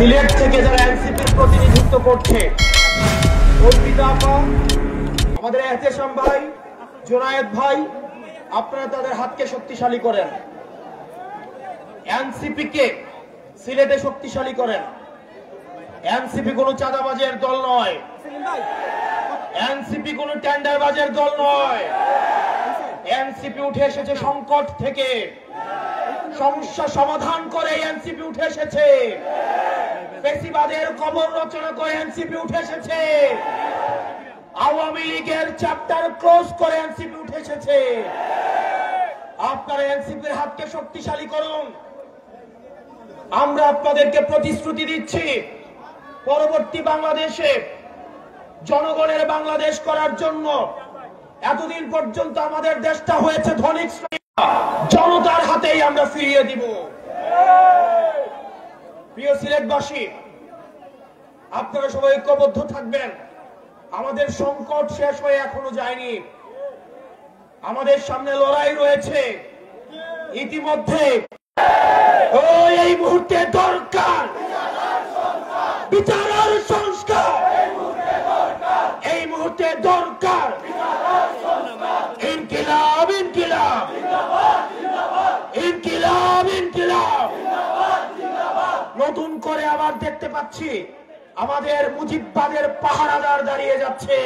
সিলেট থেকে যারা এনসিপির প্রতিনিধিত্ব করছে, অর্পিতা আপা, আমাদের এহতেশাম ভাই, জোনায়েদ ভাই, আপনারা তাদের হাতকে শক্তিশালী করেন, এনসিপি কে সিলেটে শক্তিশালী করেন। এনসিপি কোনো চাঁদাবাজের দল নয়, এনসিপি কোনো টেন্ডারবাজের দল নয়। এনসিপি উঠে এসেছে সংকট থেকে, সমস্যা সমাধান করে এনসিপি উঠে এসেছে, ফ্যাসিবাদের কবর রচনা করে এনসিপি উঠে এসেছে, আওয়ামী লীগের চ্যাপ্টার ক্লোজ করে এনসিপি উঠে এসেছে। আপনারা এনসিপির হাতকে শক্তিশালী করুন। আমরা আপনাদেরকে প্রতিশ্রুতি দিচ্ছি, পরবর্তী বাংলাদেশে জনগণের বাংলাদেশ করার জন্য এতদিন পর্যন্ত আমাদের দেশটা হয়েছে ধনিক জনতার হাতেই আমরা ফিরিয়ে দিব। প্রিয় সিলেটবাসী, আপনারা সবাই ঐক্যবদ্ধ থাকবেন। আমাদের সংকট শেষ হয়ে এখনো যায়নি, আমাদের সামনে লড়াই রয়েছে। ইতিমধ্যে এই মুহূর্তে দরকার বিচার আর সংস্কার, এই মুহূর্তে দরকার ইনকিলাব, ইনকিলাব, ইনকিলাব, ইনকিলাব। নতুন করে আবার দেখতে পাচ্ছি আমাদের মুজিববাদের পাহারাদার দাঁড়িয়ে যাচ্ছে।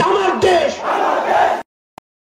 আমার দেশ